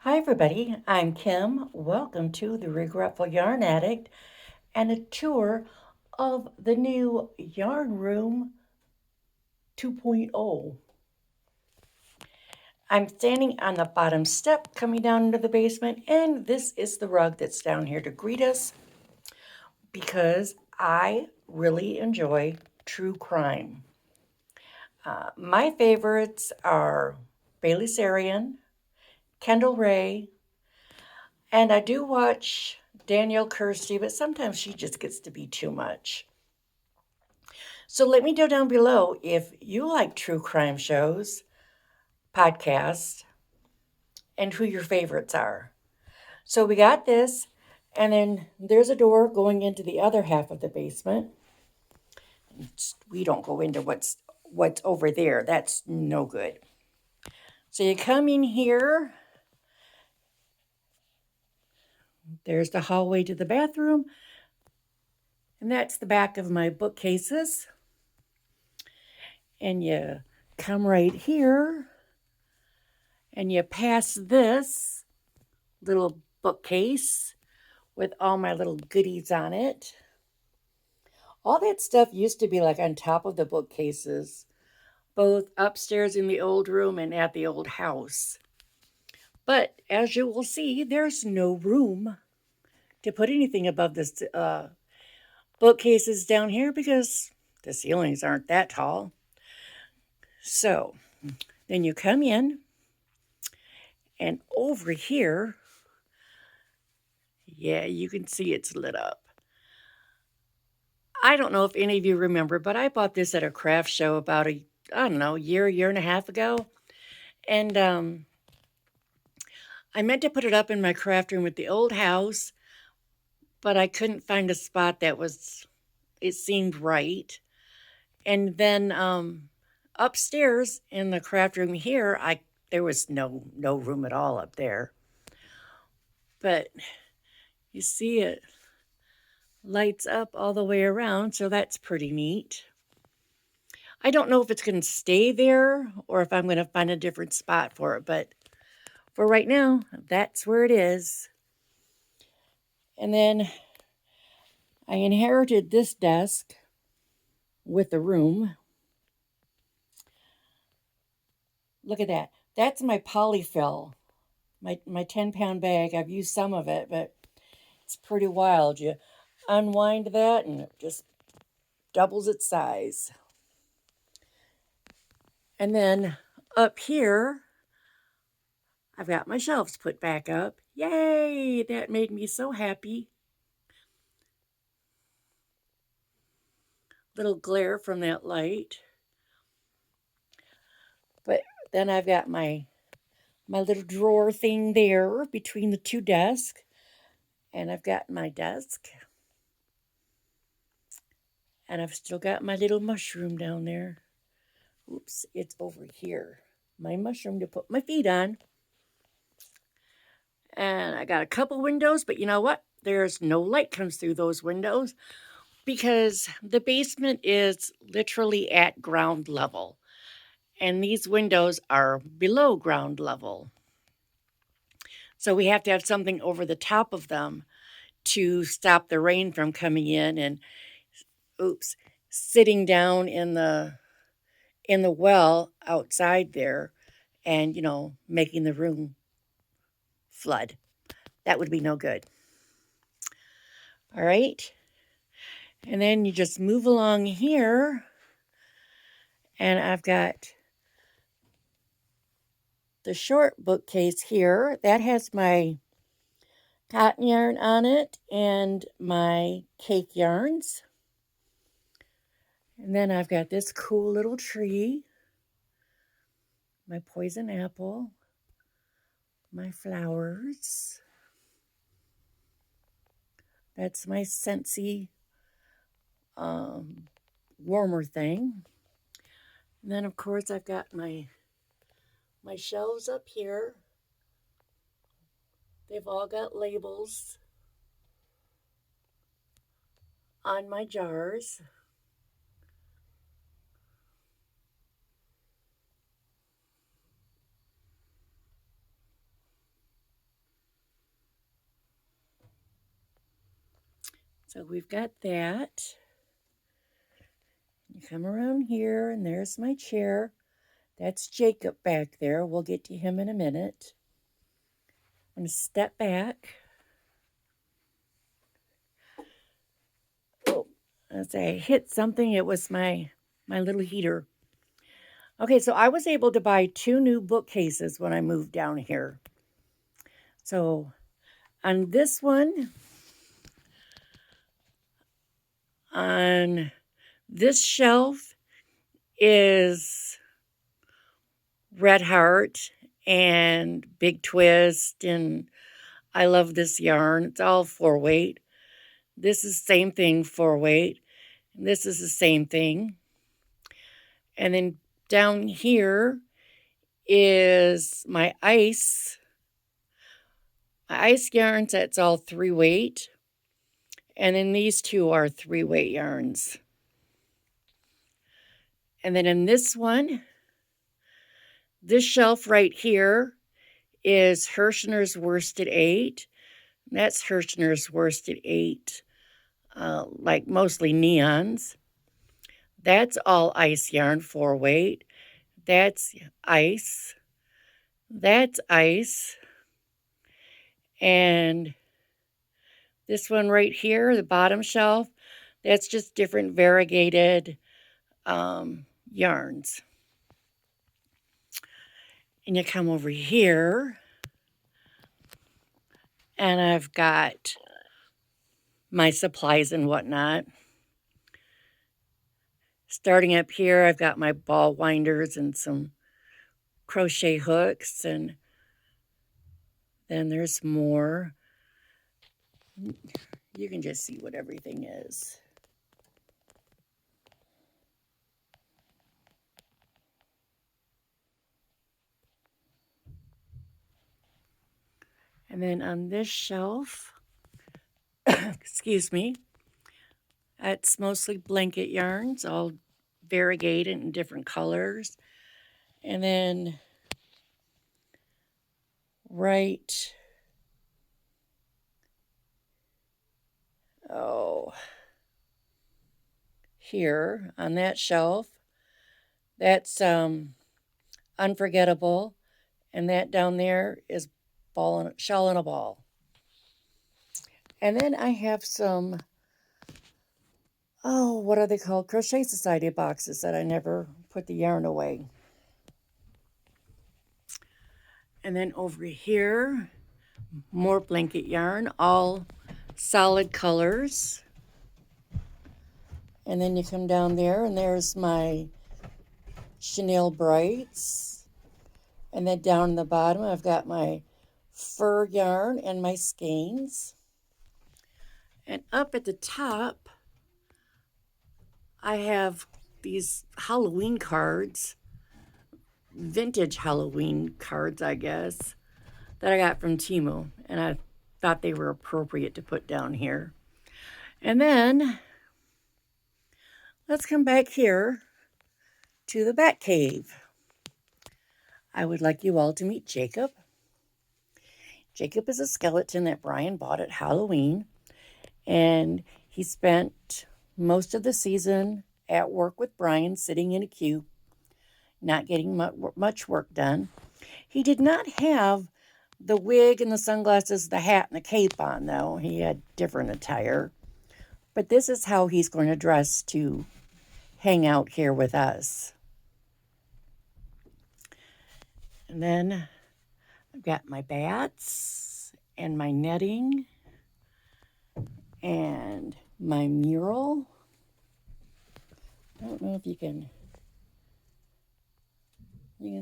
Hi, everybody. I'm Kim. Welcome to the Regretful Yarn Addict and a tour of the new Yarn Room 2.0. I'm standing on the bottom step coming down into the basement, and this is the rug that's down here to greet us because I really enjoy true crime. My favorites are Bailey Sarian, Kendall Ray, and I do watch Danielle Kirsty, but sometimes she just gets to be too much. So let me know down below if you like true crime shows, podcasts, and who your favorites are. So we got this, and then there's a door going into the other half of the basement. We don't go into what's over there. That's no good. So you come in here. There's the hallway to the bathroom, and that's the back of my bookcases. And you come right here, and you pass this little bookcase with all my little goodies on it. All that stuff used to be like on top of the bookcases, both upstairs in the old room and at the old house. But as you will see, there's no room to put anything above this bookcases down here because the ceilings aren't that tall. So then you come in, and over here, yeah, you can see it's lit up. I don't know if any of you remember, but I bought this at a craft show about I don't know, year and a half ago. And I meant to put it up in my craft room at the old house, but I couldn't find a spot it seemed right. And then upstairs in the craft room here, there was no room at all up there. But you see it lights up all the way around, so that's pretty neat. I don't know if it's going to stay there or if I'm going to find a different spot for it, but for right now, that's where it is. And then I inherited this desk with the room. Look at that. That's my polyfill, my 10-pound bag. I've used some of it, but it's pretty wild. You unwind that and it just doubles its size. And then up here, I've got my shelves put back up. Yay! That made me so happy. Little glare from that light. But then I've got my little drawer thing there between the two desks. And I've got my desk. And I've still got my little mushroom down there. Oops, it's over here. My mushroom to put my feet on. And I got a couple windows, but you know what? There's no light comes through those windows because the basement is literally at ground level. And these windows are below ground level. So we have to have something over the top of them to stop the rain from coming in and sitting down in the well outside there and making the room flood. That would be no good. All right. And then you just move along here, and I've got the short bookcase here. That has my cotton yarn on it and my cake yarns. And then I've got this cool little tree, my poison apple, my flowers. That's my Scentsy warmer thing. And then, of course, I've got my shelves up here. They've all got labels on my jars. So we've got that. You come around here, and there's my chair. That's Jacob back there. We'll get to him in a minute. I'm going to step back. Oh, as I hit something, it was my little heater. Okay, so I was able to buy 2 new bookcases when I moved down here. So on this one, on this shelf is Red Heart and Big Twist, and I love this yarn. It's all 4-weight. This is the same thing, 4-weight. This is the same thing. And then down here is my ice. My ice yarns, that's all 3-weight. And then these 2 are 3-weight yarns. And then in this one, this shelf right here is Hirschner's Worsted 8. That's Hirschner's Worsted 8, like mostly neons. That's all ice yarn, 4-weight. That's ice. That's ice. And this one right here, the bottom shelf, that's just different variegated yarns. And you come over here, and I've got my supplies and whatnot. Starting up here, I've got my ball winders and some crochet hooks, and then there's more. You can just see what everything is. And then on this shelf, excuse me, that's mostly blanket yarns, all variegated in different colors. And then right, here on that shelf, that's Unforgettable. And that down there is Shell in a Ball. And then I have some, what are they called? Crochet Society boxes that I never put the yarn away. And then over here, more blanket yarn, all solid colors. And then you come down there, and there's my chenille brights. And then down in the bottom, I've got my fur yarn and my skeins. And up at the top, I have these Halloween cards, vintage Halloween cards, I guess, that I got from Temu. And I thought they were appropriate to put down here. And then, let's come back here to the Bat Cave. I would like you all to meet Jacob. Jacob is a skeleton that Brian bought at Halloween, and he spent most of the season at work with Brian, sitting in a queue, not getting much work done. He did not have the wig and the sunglasses, the hat, and the cape on, though. He had different attire. But this is how he's going to dress to hang out here with us. And then I've got my bats and my netting and my mural. I don't know if you can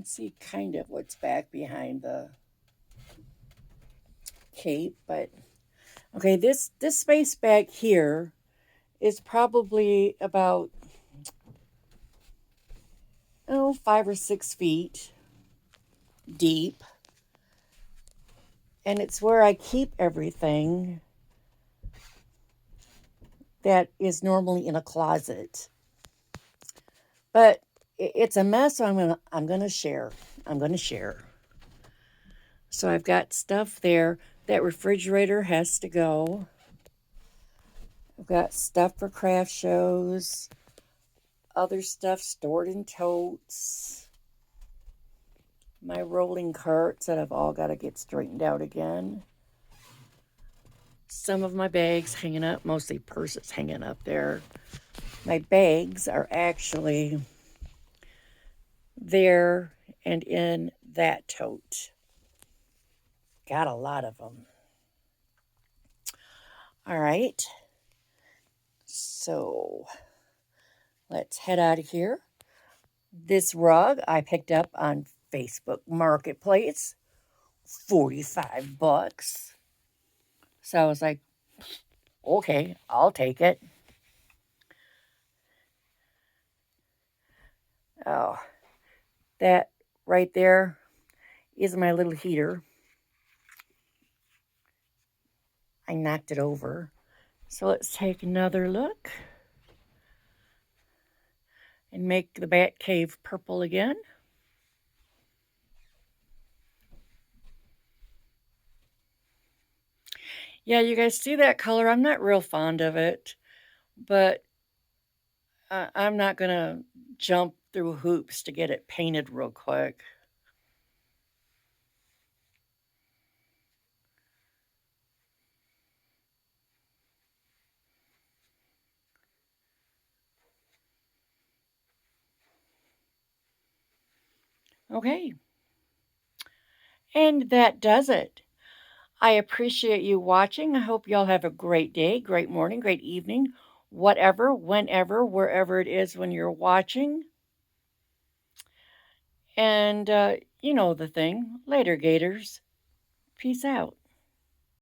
see kind of what's back behind the cape, but okay, this space back here is probably about 5 or 6 feet deep, and it's where I keep everything that is normally in a closet. But it's a mess, so I'm gonna share. So I've got stuff there. That refrigerator has to go. I've got stuff for craft shows, other stuff stored in totes, my rolling carts that I've all got to get straightened out again. Some of my bags hanging up, mostly purses hanging up there. My bags are actually there and in that tote. Got a lot of them. All right. So let's head out of here. This rug I picked up on Facebook Marketplace, $45. So I was like, okay, I'll take it. Oh, that right there is my little heater. I knocked it over. So let's take another look and make the bat cave purple again. Yeah, you guys see that color? I'm not real fond of it, but I'm not going to jump through hoops to get it painted real quick. Okay. And that does it. I appreciate you watching. I hope y'all have a great day, great morning, great evening, whatever, whenever, wherever it is when you're watching. And you know the thing. Later, Gators. Peace out.